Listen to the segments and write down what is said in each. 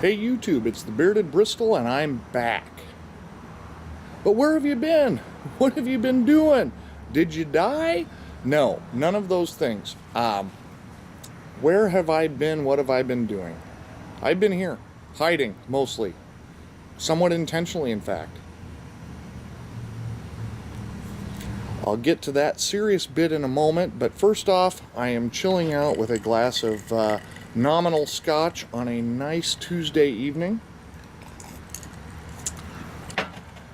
Hey YouTube, it's the Bearded Bristol and I'm back. But where have you been? What have you been doing? Did you die? No, none of those things. Where have I been? What have I been doing? I've been here, hiding mostly. Somewhat intentionally, in fact. I'll get to that serious bit in a moment, but first off, I am chilling out with a glass of nominal scotch on a nice Tuesday evening.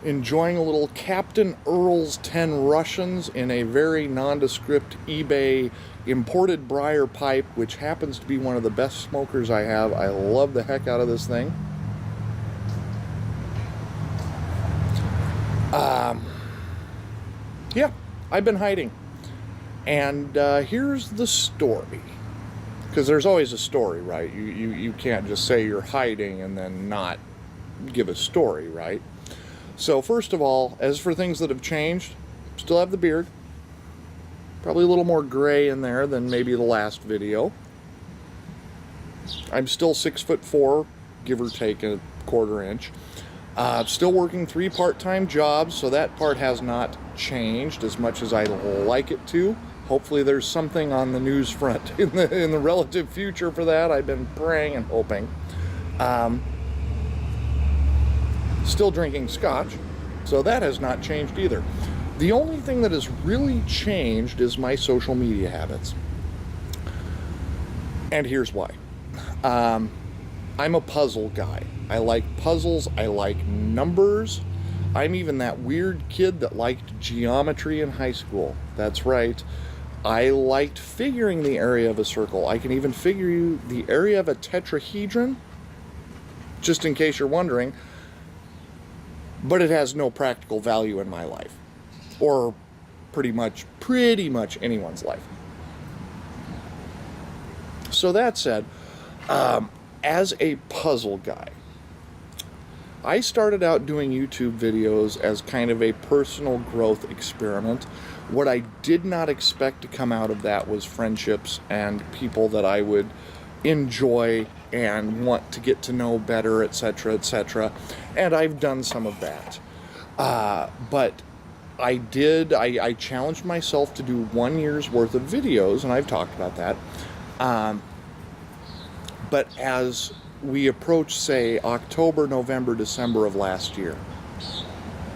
Enjoying a little Captain Earl's 10 Russians in a very nondescript eBay imported briar pipe, which happens to be one of the best smokers I have. I love the heck out of this thing. Yeah, I've been hiding. And here's the story. Because there's always a story, right? You can't just say you're hiding and then not give a story, right? So first of all, as for things that have changed, still have the beard. Probably a little more gray in there than maybe the last video. I'm still 6'4", give or take a quarter inch. Still working 3 part-time jobs, so that part has not changed as much as I'd like it to. Hopefully there's something on the news front in the relative future for that. I've been praying and hoping. Still drinking scotch, so that has not changed either. The only thing that has really changed is my social media habits. And here's why. I'm a puzzle guy. I like puzzles, I like numbers. I'm even that weird kid that liked geometry in high school. That's right. I liked figuring the area of a circle. I can even figure you the area of a tetrahedron, just in case you're wondering. But it has no practical value in my life, or pretty much anyone's life. So that said, as a puzzle guy, I started out doing YouTube videos as kind of a personal growth experiment. What I did not expect to come out of that was friendships and people that I would enjoy and want to get to know better, etc., etc. And I've done some of that. But I challenged myself to do 1 year's worth of videos, and I've talked about that. But as we approach, say, October, November, December of last year,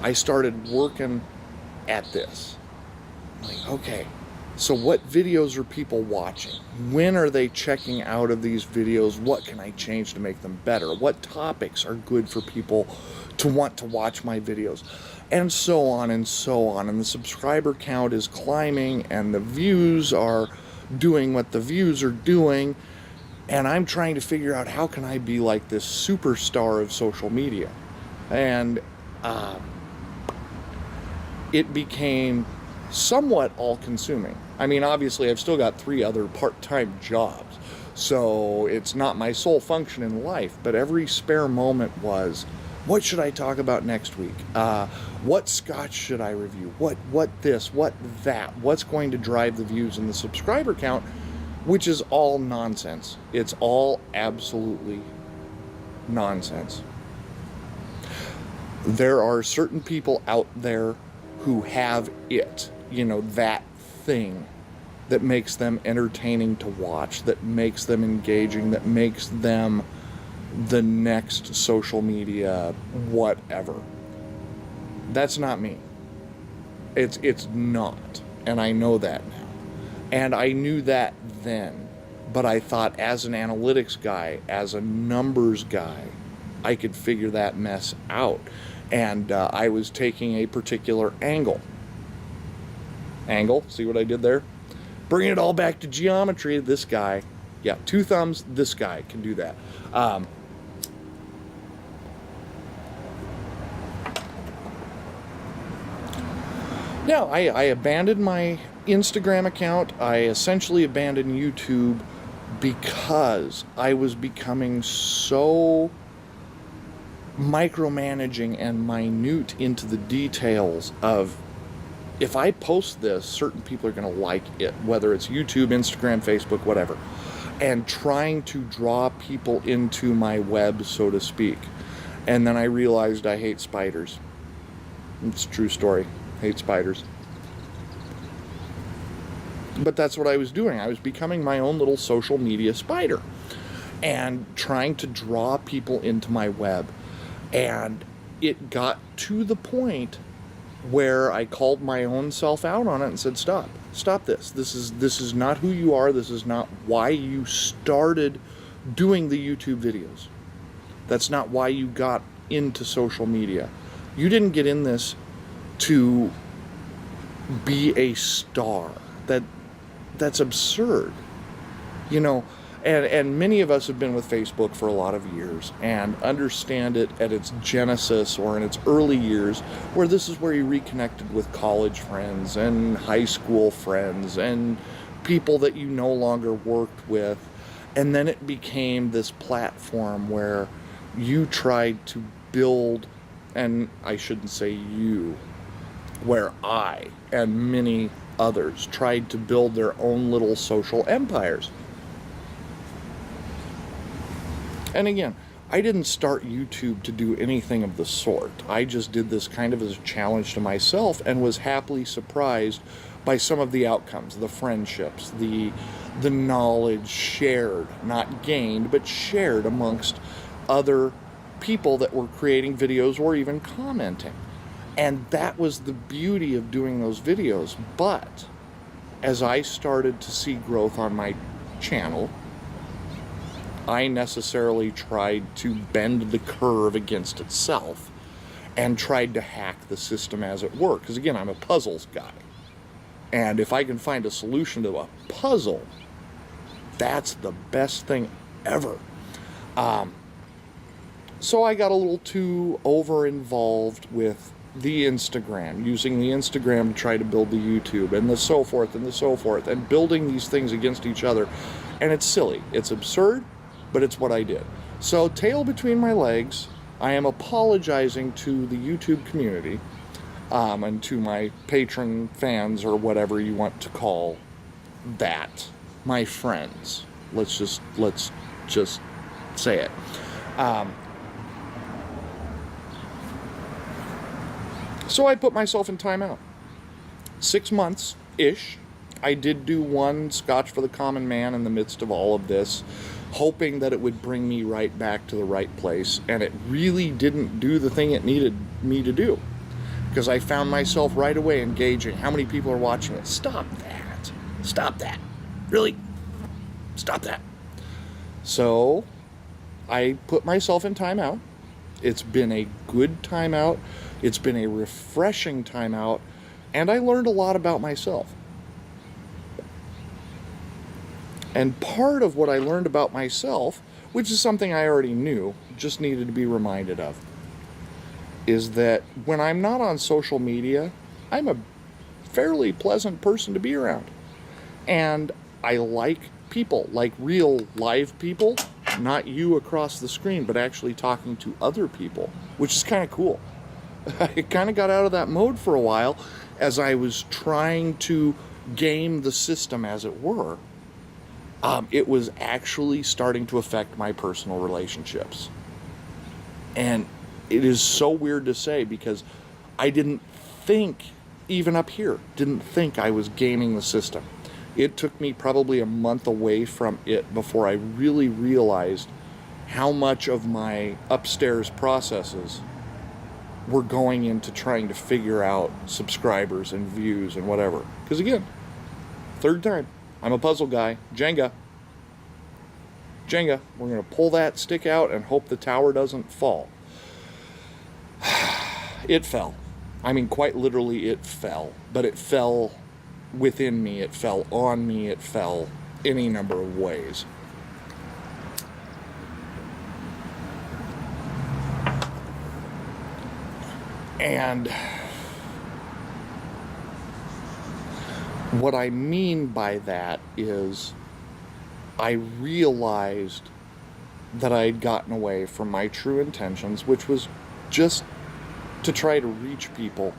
I started working at this. Like, okay, so what videos are people watching? When are they checking out of these videos? What can I change to make them better? What topics are good for people to want to watch my videos? And so on and so on. And the subscriber count is climbing, and the views are doing what the views are doing. And I'm trying to figure out, how can I be like this superstar of social media? And it became somewhat all-consuming. I mean, obviously I've still got 3 other part-time jobs, so it's not my sole function in life, but every spare moment was, what should I talk about next week? What scotch should I review? What this, what that? What's going to drive the views and the subscriber count? Which is all nonsense. It's all absolutely nonsense. There are certain people out there who have it, you know, that thing that makes them entertaining to watch, that makes them engaging, that makes them the next social media whatever. That's not me. It's not, and I know that now. And I knew that then, but I thought, as an analytics guy, as a numbers guy, I could figure that mess out. And I was taking a particular angle. See what I did there? Bringing it all back to geometry. This guy, yeah, 2 thumbs, this guy can do that. Now, I abandoned my Instagram account. I essentially abandoned YouTube because I was becoming so micromanaging and minute into the details of, if I post this, certain people are going to like it, whether it's YouTube, Instagram, Facebook, whatever. and trying to draw people into my web, so to speak. And then I realized I hate spiders. It's a true story. Hate spiders. But that's what I was doing. I was becoming my own little social media spider and trying to draw people into my web. And it got to the point where I called my own self out on it and said, stop this. This is not who you are. This is not why you started doing the YouTube videos. That's not why you got into social media. You didn't get in this to be a star. That's absurd. You know, and many of us have been with Facebook for a lot of years and understand it at its genesis or in its early years, where this is where you reconnected with college friends and high school friends and people that you no longer worked with. And then it became this platform where you tried to build, and I shouldn't say you, where I and many others tried to build their own little social empires. And again, I didn't start YouTube to do anything of the sort. I just did this kind of as a challenge to myself and was happily surprised by some of the outcomes, the friendships, the knowledge shared, not gained, but shared amongst other people that were creating videos or even commenting. And that was the beauty of doing those videos. But as I started to see growth on my channel, I necessarily tried to bend the curve against itself and tried to hack the system as it were. Because again, I'm a puzzles guy. And if I can find a solution to a puzzle, that's the best thing ever. So I got a little too over-involved with the Instagram, using the Instagram to try to build the YouTube, and the so forth, and building these things against each other. And it's silly. It's absurd. But it's what I did. So, tail between my legs, I am apologizing to the YouTube community and to my patron fans, or whatever you want to call that, my friends. Let's just say it. So I put myself in timeout. 6 months-ish. I did do one Scotch for the Common Man in the midst of all of this, hoping that it would bring me right back to the right place, and it really didn't do the thing it needed me to do, because I found myself right away engaging. How many people are watching it? Stop that. Really? Stop that. So I put myself in timeout. It's been a good timeout. It's been a refreshing timeout, and I learned a lot about myself. And part of what I learned about myself, which is something I already knew, just needed to be reminded of, is that when I'm not on social media, I'm a fairly pleasant person to be around. And I like people, like real live people, not you across the screen, but actually talking to other people, which is kind of cool. I kind of got out of that mode for a while as I was trying to game the system, as it were. It was actually starting to affect my personal relationships. And it is so weird to say, because I didn't think, even up here, didn't think I was gaming the system. It took me probably a month away from it before I really realized how much of my upstairs processes were going into trying to figure out subscribers and views and whatever. Because again, third time, I'm a puzzle guy. Jenga. We're going to pull that stick out and hope the tower doesn't fall. It fell. I mean, quite literally, it fell. But it fell within me. It fell on me. It fell any number of ways. And what I mean by that is I realized that I had gotten away from my true intentions, which was just to try to reach people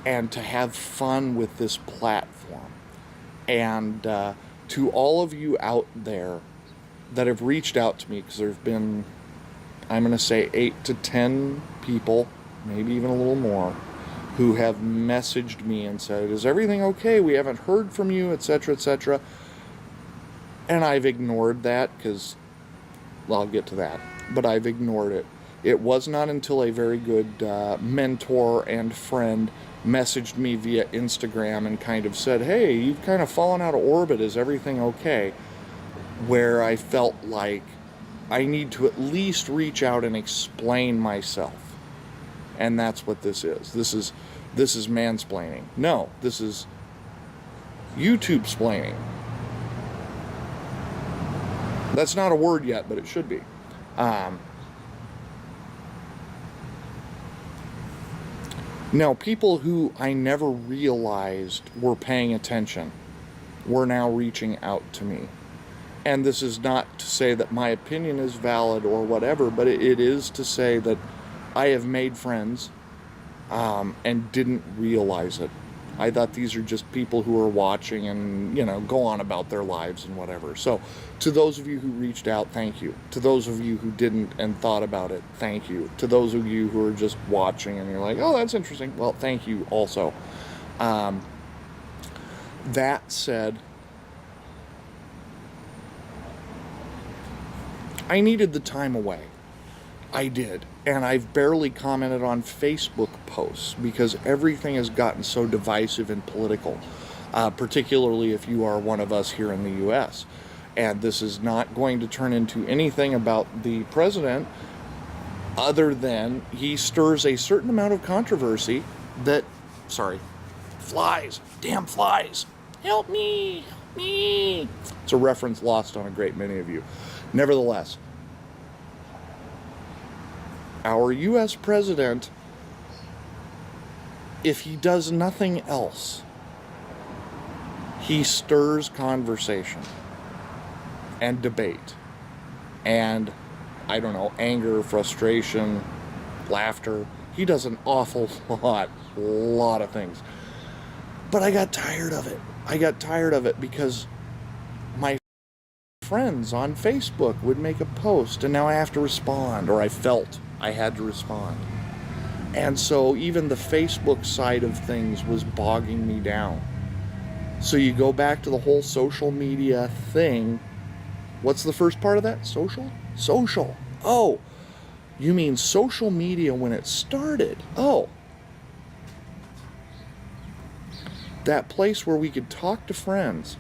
and to have fun with this platform. And to all of you out there that have reached out to me, because there have been, I'm going to say 8 to 10 people, maybe even a little more, who have messaged me and said, is everything okay? We haven't heard from you, etc., etc. And I've ignored that because, well, I'll get to that, but I've ignored it. It was not until a very good mentor and friend messaged me via Instagram and kind of said, hey, you've kind of fallen out of orbit, is everything okay? Where I felt like I need to at least reach out and explain myself. And that's what this is. This is mansplaining. No, this is YouTube-splaining. That's not a word yet, but it should be. Now, people who I never realized were paying attention were now reaching out to me. And this is not to say that my opinion is valid or whatever, but it is to say that I have made friends and didn't realize it. I thought these are just people who are watching and, go on about their lives and whatever. So to those of you who reached out, thank you. To those of you who didn't and thought about it, thank you. To those of you who are just watching and you're like, oh, that's interesting, well, thank you also. That said, I needed the time away. I did. And I've barely commented on Facebook posts because everything has gotten so divisive and political, particularly if you are one of us here in the U.S. And this is not going to turn into anything about the president other than he stirs a certain amount of controversy that, flies, damn flies, help me, help me. It's a reference lost on a great many of you. Nevertheless, our U.S. president, if he does nothing else, he stirs conversation and debate and, anger, frustration, laughter. He does an awful lot of things. But I got tired of it. I got tired of it because my friends on Facebook would make a post and now I have to respond, or I felt I had to respond. And so even the Facebook side of things was bogging me down. So you go back to the whole social media thing. What's the first part of that? Social? Social. Oh, you mean social media when it started? Oh. That place where we could talk to friends,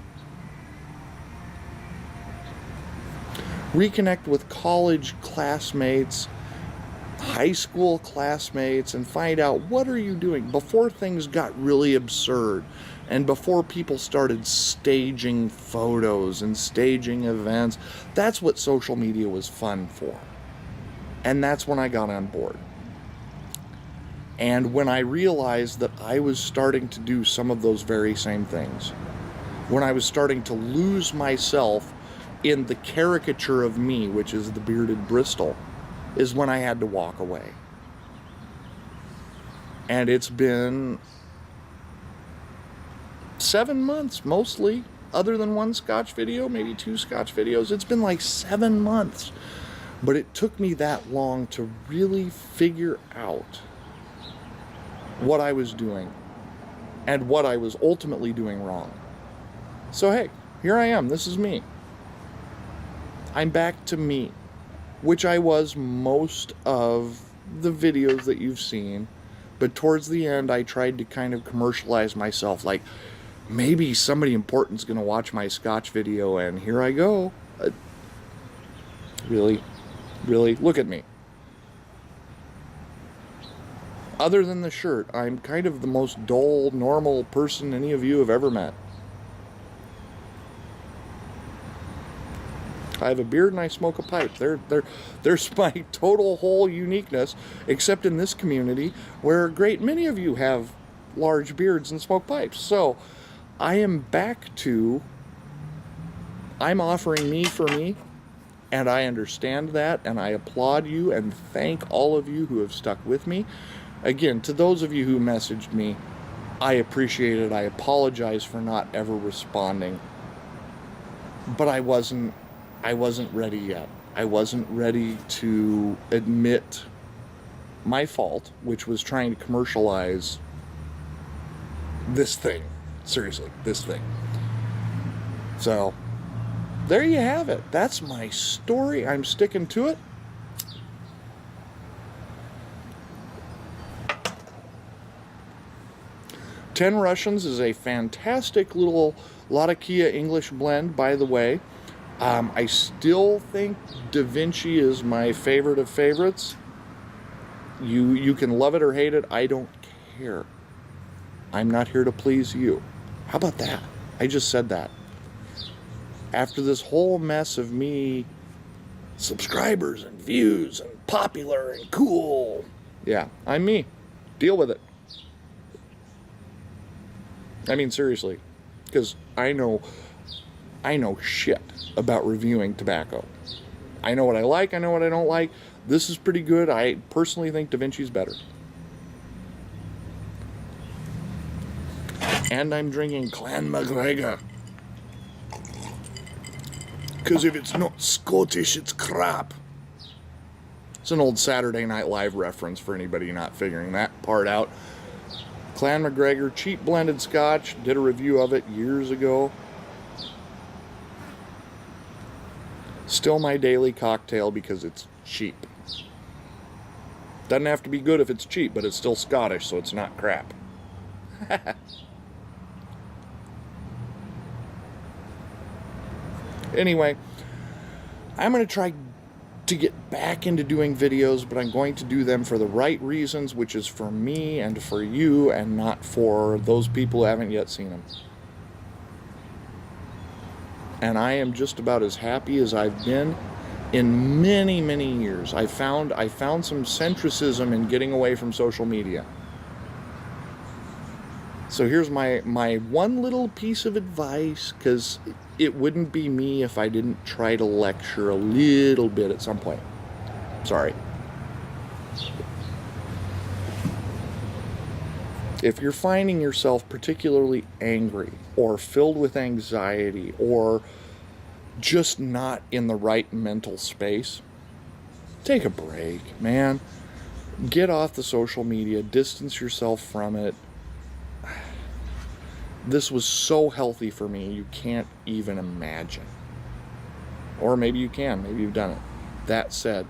reconnect with college classmates, high school classmates, and find out what are you doing before things got really absurd and before people started staging photos and staging events. That's what social media was fun for. And that's when I got on board. And when I realized that I was starting to do some of those very same things, when I was starting to lose myself in the caricature of me, which is the bearded Bristol, is when I had to walk away. And it's been 7 months mostly, other than one Scotch video, maybe 2 Scotch videos. It's been like 7 months. But it took me that long to really figure out what I was doing and what I was ultimately doing wrong. So hey, here I am. This is me. I'm back to me, which I was most of the videos that you've seen. But towards the end, I tried to kind of commercialize myself, like maybe somebody important's going to watch my Scotch video, and here I go. Really, look at me. Other than the shirt, I'm kind of the most dull, normal person any of you have ever met. I have a beard and I smoke a pipe. There's my total whole uniqueness, except in this community where a great many of you have large beards and smoke pipes. So I am back to, I'm offering me for me, and I understand that, and I applaud you and thank all of you who have stuck with me. Again, to those of you who messaged me, I appreciate it. I apologize for not ever responding. But I I wasn't ready yet. I wasn't ready to admit my fault, which was trying to commercialize this thing. Seriously, this thing. So, there you have it. That's my story. I'm sticking to it. Ten Russians is a fantastic little Latakia English blend, by the way. I still think Da Vinci is my favorite of favorites. You can love it or hate it. I don't care. I'm not here to please you. How about that? I just said that. After this whole mess of me, subscribers and views and popular and cool. Yeah, I'm me. Deal with it. I mean, seriously. Because I know shit about reviewing tobacco. I know what I like, I know what I don't like. This is pretty good. I personally think Da Vinci's better. And I'm drinking Clan MacGregor. Because if it's not Scottish, it's crap. It's an old Saturday Night Live reference for anybody not figuring that part out. Clan MacGregor, cheap blended scotch. Did a review of it years ago. Still my daily cocktail because it's cheap. Doesn't have to be good if it's cheap, but it's still Scottish, so it's not crap. Anyway, I'm going to try to get back into doing videos, but I'm going to do them for the right reasons, which is for me and for you, and not for those people who haven't yet seen them. And I am just about as happy as I've been in many, many years. I found some centricism in getting away from social media. So here's my one little piece of advice, because it wouldn't be me if I didn't try to lecture a little bit at some point. Sorry. If you're finding yourself particularly angry or filled with anxiety or just not in the right mental space, take a break, man. Get off the social media, distance yourself from it. This was so healthy for me, you can't even imagine. Or maybe you can, maybe you've done it. That said,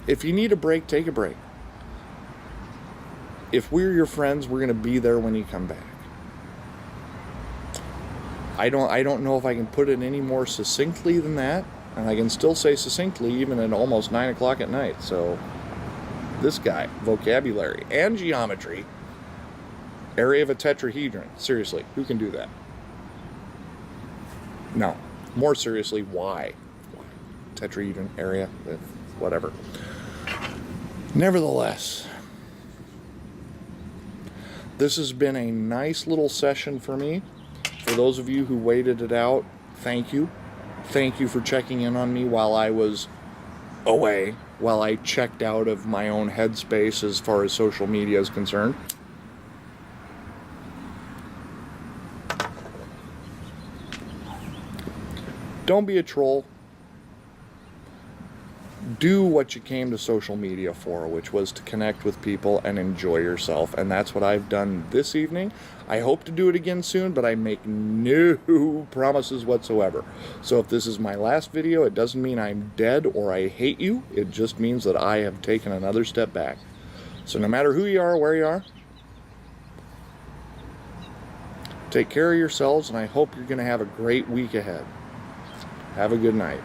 if you need a break, take a break. If we're your friends, we're going to be there when you come back. I don't know if I can put it any more succinctly than that, and I can still say succinctly even at almost 9 o'clock at night. So this guy, vocabulary and geometry, area of a tetrahedron. Seriously, who can do that? No. More seriously, why? Tetrahedron, area, whatever. Nevertheless, this has been a nice little session for me. For those of you who waited it out, thank you. Thank you for checking in on me while I was away, while I checked out of my own headspace as far as social media is concerned. Don't be a troll. Do what you came to social media for, which was to connect with people and enjoy yourself. And that's what I've done this evening. I hope to do it again soon, but I make no promises whatsoever. So if this is my last video, it doesn't mean I'm dead or I hate you. It just means that I have taken another step back. So no matter who you are, where you are, take care of yourselves, and I hope you're going to have a great week ahead. Have a good night.